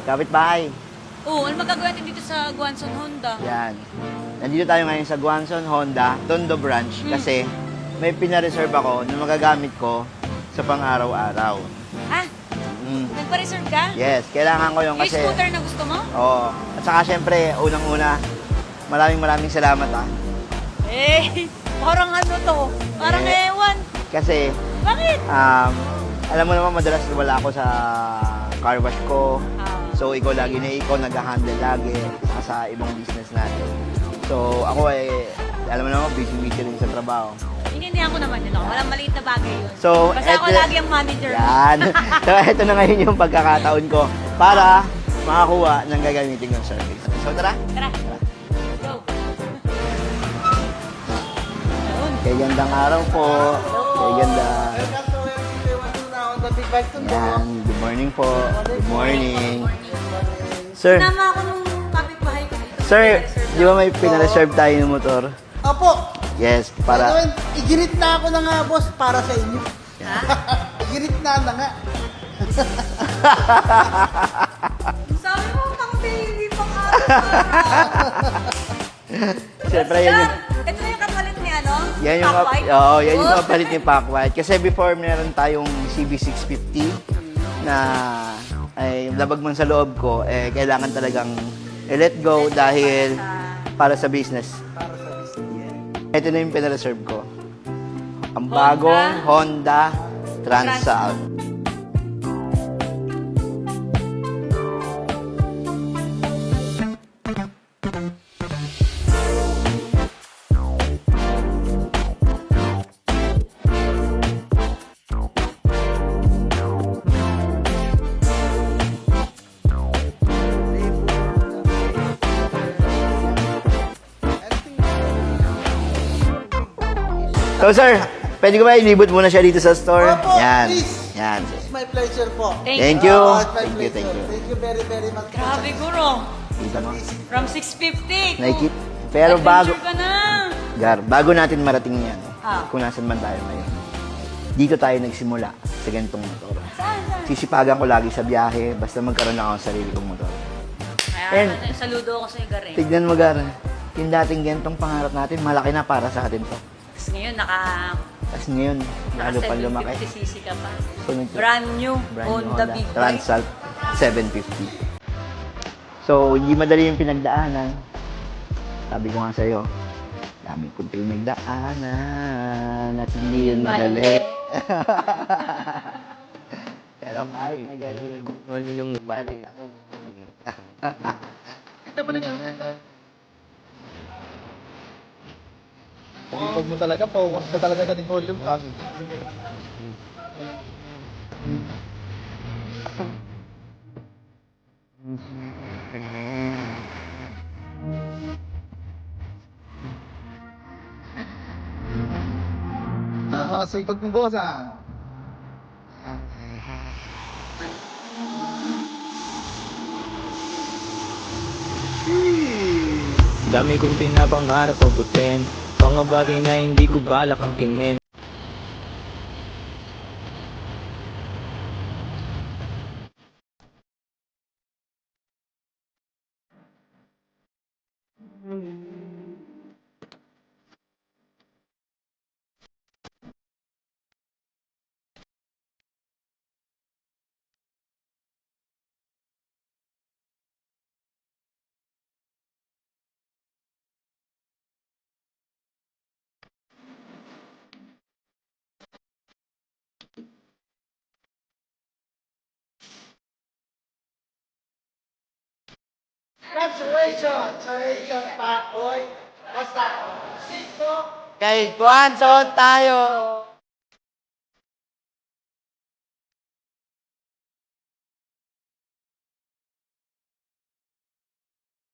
kapitbahay. Oo, ano magagawa natin dito sa Guanzon Honda? Yan. Nandito tayo ngayon sa Guanzon Honda, Tondo branch kasi may pinareserve ako na magagamit ko sa pang-araw-araw. Ah, nagpa-reserve ka? Yes, kailangan ko yung Yung kasi... scooter na gusto mo? Oo. At saka syempre, unang-una, maraming salamat Eh, parang ano to? Parang ewan. Kasi, Bakit? alam mo naman, madalas wala ako sa car wash ko. So, ikaw nag-handle lagi sa ibang business natin. So, ako alam mo naman, busy rin sa trabaho. Inindihan ko naman yun ako. Walang maliit na bagay yun. So, Basta ako lagi ang manager. Yan. So, ito na ngayon yung pagkakataon ko para makakuha ng gagamitin ng service. So, tara. Tara. Go. Kay gandang araw po. Kay ganda. Yan. Good morning po. Good morning. Sir, Nama ako nung kapitbahay ko dito. sir, di ba may pinareserve tayo ng motor? Opo. Yes, Para... para... Iginit na ako na nga, boss, para sa inyo. Ha? Iginit na nga. Sabi mo, pang baby, pang Siyempre, yan yung... Ito na yung kapalit ni ano? Yan yung, Top white? oo, yan yung kapalit ni Pac White. Kasi before, meron tayong CB650 na ay labag man sa loob ko, kailangan talagang let go dahil para sa business. Para sa business. Ito na yung pinareserve ko. Ang bagong Honda Transal. So sir, pwede ko ba ilibot muna siya dito sa store? Opo, Yan. please. Yan. It's my pleasure po. Thank you. It's my Thank you, pleasure. thank you. Thank you very, very much. Grabe, guro. Kita mo. From 650. Nike. Pero bago, Adventure ka na. Gar, bago natin marating yan, Ah. kung nasan man tayo ngayon, dito tayo nagsimula sa ganitong motor. Saan? Sisipagan ko lagi sa biyahe, basta magkaroon ako ng sarili kong motor. Kaya saludo ako sa iyo, Gare. Tignan mo, Gar, yung dating ganitong pangarap natin, malaki na para sa atin to. Tapos ngayon, Tapos ngayon, lalo pa lumaki. 750cc ka pa. So, Brand new brand new Honda Big Bike. Transalt 750. So, hindi madali yung pinagdaanan. Sabi ko nga sa'yo, dami kong pinagdaanan at hindi yun madali. Pero kahit na gano'n yung balik ako. Ito pa rin. Pag mo talaga, focus ka talaga sa volume. Sipag mo, boss, ah. Dami kong pinapangarap abutin, mga bagay na hindi ko balak ang tingin. Congratulations sa iyong pa-oy. Basta, sito. Kay Guanzon tayo!